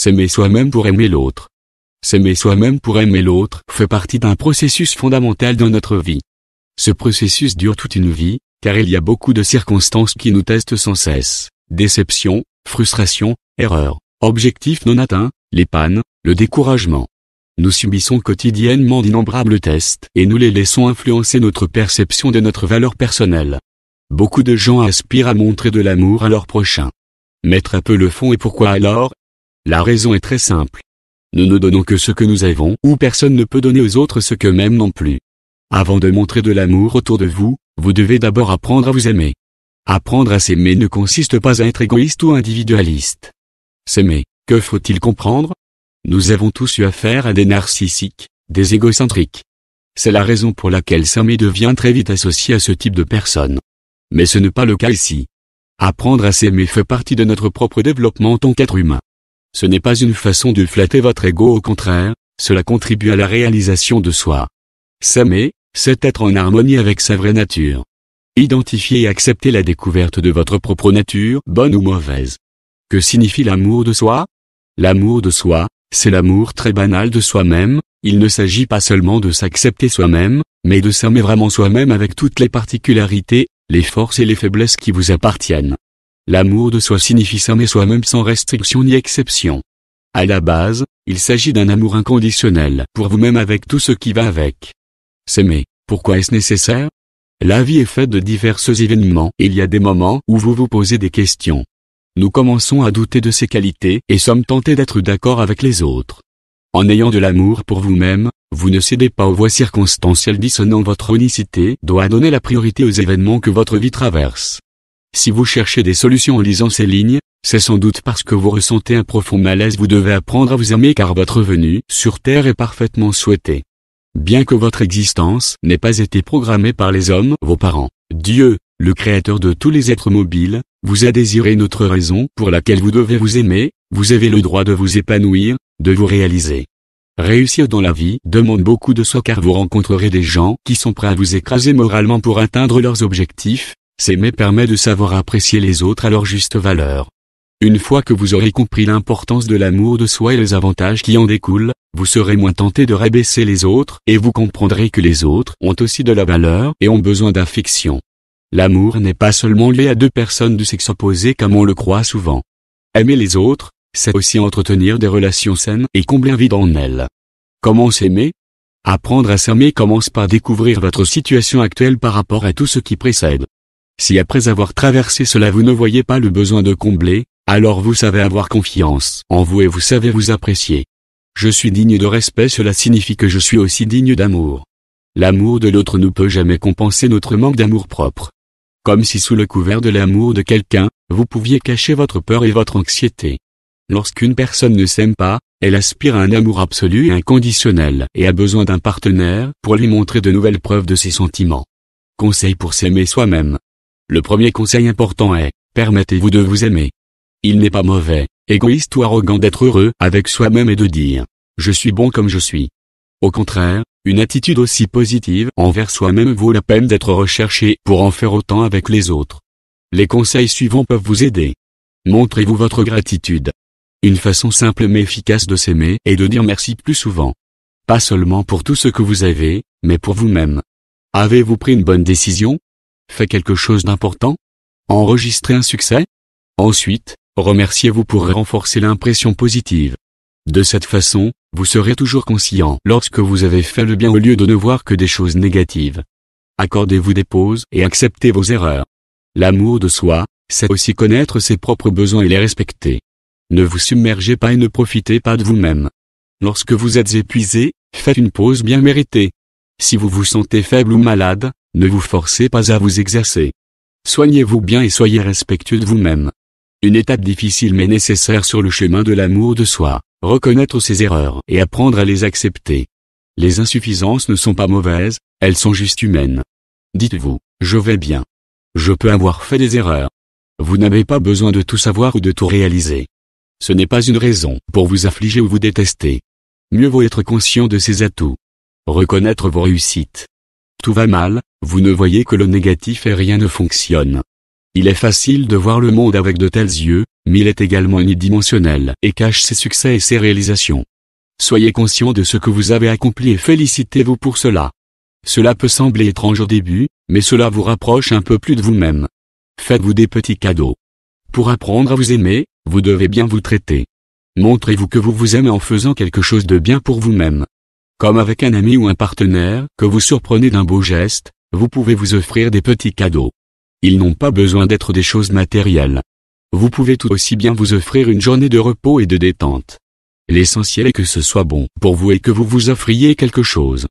S'aimer soi-même pour aimer l'autre. S'aimer soi-même pour aimer l'autre fait partie d'un processus fondamental dans notre vie. Ce processus dure toute une vie, car il y a beaucoup de circonstances qui nous testent sans cesse. Déception, frustration, erreurs, objectifs non atteints, les pannes, le découragement. Nous subissons quotidiennement d'innombrables tests et nous les laissons influencer notre perception de notre valeur personnelle. Beaucoup de gens aspirent à montrer de l'amour à leur prochain. Mais très peu le font et pourquoi alors? La raison est très simple. Nous ne donnons que ce que nous avons ou personne ne peut donner aux autres ce qu'eux-mêmes non plus. Avant de montrer de l'amour autour de vous, vous devez d'abord apprendre à vous aimer. Apprendre à s'aimer ne consiste pas à être égoïste ou individualiste. S'aimer, que faut-il comprendre? Nous avons tous eu affaire à des narcissiques, des égocentriques. C'est la raison pour laquelle s'aimer devient très vite associé à ce type de personnes. Mais ce n'est pas le cas ici. Apprendre à s'aimer fait partie de notre propre développement en tant qu'être humain. Ce n'est pas une façon de flatter votre ego, au contraire, cela contribue à la réalisation de soi. S'aimer, c'est être en harmonie avec sa vraie nature. Identifier et accepter la découverte de votre propre nature, bonne ou mauvaise. Que signifie l'amour de soi? L'amour de soi, c'est l'amour très banal de soi-même. Il ne s'agit pas seulement de s'accepter soi-même, mais de s'aimer vraiment soi-même avec toutes les particularités, les forces et les faiblesses qui vous appartiennent. L'amour de soi signifie s'aimer soi-même sans restriction ni exception. À la base, il s'agit d'un amour inconditionnel pour vous-même avec tout ce qui va avec. S'aimer, pourquoi est-ce nécessaire? La vie est faite de divers événements et il y a des moments où vous vous posez des questions. Nous commençons à douter de ses qualités et sommes tentés d'être d'accord avec les autres. En ayant de l'amour pour vous-même, vous ne cédez pas aux voix circonstancielles dissonant. Votre unicité doit donner la priorité aux événements que votre vie traverse. Si vous cherchez des solutions en lisant ces lignes, c'est sans doute parce que vous ressentez un profond malaise. Vous devez apprendre à vous aimer car votre venue sur Terre est parfaitement souhaitée. Bien que votre existence n'ait pas été programmée par les hommes, vos parents, Dieu, le créateur de tous les êtres mobiles, vous a désiré une autre raison pour laquelle vous devez vous aimer. Vous avez le droit de vous épanouir, de vous réaliser. Réussir dans la vie demande beaucoup de soi car vous rencontrerez des gens qui sont prêts à vous écraser moralement pour atteindre leurs objectifs. S'aimer permet de savoir apprécier les autres à leur juste valeur. Une fois que vous aurez compris l'importance de l'amour de soi et les avantages qui en découlent, vous serez moins tenté de rabaisser les autres et vous comprendrez que les autres ont aussi de la valeur et ont besoin d'affection. L'amour n'est pas seulement lié à deux personnes du sexe opposé comme on le croit souvent. Aimer les autres, c'est aussi entretenir des relations saines et combler un vide en elles. Comment s'aimer? Apprendre à s'aimer commence par découvrir votre situation actuelle par rapport à tout ce qui précède. Si après avoir traversé cela vous ne voyez pas le besoin de combler, alors vous savez avoir confiance en vous et vous savez vous apprécier. Je suis digne de respect, cela signifie que je suis aussi digne d'amour. L'amour de l'autre ne peut jamais compenser notre manque d'amour propre. Comme si sous le couvert de l'amour de quelqu'un, vous pouviez cacher votre peur et votre anxiété. Lorsqu'une personne ne s'aime pas, elle aspire à un amour absolu et inconditionnel et a besoin d'un partenaire pour lui montrer de nouvelles preuves de ses sentiments. Conseil pour s'aimer soi-même. Le premier conseil important est, permettez-vous de vous aimer. Il n'est pas mauvais, égoïste ou arrogant d'être heureux avec soi-même et de dire « je suis bon comme je suis ». Au contraire, une attitude aussi positive envers soi-même vaut la peine d'être recherchée pour en faire autant avec les autres. Les conseils suivants peuvent vous aider. Montrez-vous votre gratitude. Une façon simple mais efficace de s'aimer est de dire merci plus souvent. Pas seulement pour tout ce que vous avez, mais pour vous-même. Avez-vous pris une bonne décision? Fait quelque chose d'important? Enregistré un succès? Ensuite, remerciez-vous pour renforcer l'impression positive. De cette façon, vous serez toujours conscient lorsque vous avez fait le bien au lieu de ne voir que des choses négatives. Accordez-vous des pauses et acceptez vos erreurs. L'amour de soi, c'est aussi connaître ses propres besoins et les respecter. Ne vous submergez pas et ne profitez pas de vous-même. Lorsque vous êtes épuisé, faites une pause bien méritée. Si vous vous sentez faible ou malade, ne vous forcez pas à vous exercer. Soignez-vous bien et soyez respectueux de vous-même. Une étape difficile mais nécessaire sur le chemin de l'amour de soi, reconnaître ses erreurs et apprendre à les accepter. Les insuffisances ne sont pas mauvaises, elles sont juste humaines. Dites-vous, je vais bien. Je peux avoir fait des erreurs. Vous n'avez pas besoin de tout savoir ou de tout réaliser. Ce n'est pas une raison pour vous affliger ou vous détester. Mieux vaut être conscient de ses atouts. Reconnaître vos réussites. Tout va mal, vous ne voyez que le négatif et rien ne fonctionne. Il est facile de voir le monde avec de tels yeux, mais il est également unidimensionnel et cache ses succès et ses réalisations. Soyez conscient de ce que vous avez accompli et félicitez-vous pour cela. Cela peut sembler étrange au début, mais cela vous rapproche un peu plus de vous-même. Faites-vous des petits cadeaux. Pour apprendre à vous aimer, vous devez bien vous traiter. Montrez-vous que vous vous aimez en faisant quelque chose de bien pour vous-même. Comme avec un ami ou un partenaire que vous surprenez d'un beau geste, vous pouvez vous offrir des petits cadeaux. Ils n'ont pas besoin d'être des choses matérielles. Vous pouvez tout aussi bien vous offrir une journée de repos et de détente. L'essentiel est que ce soit bon pour vous et que vous vous offriez quelque chose.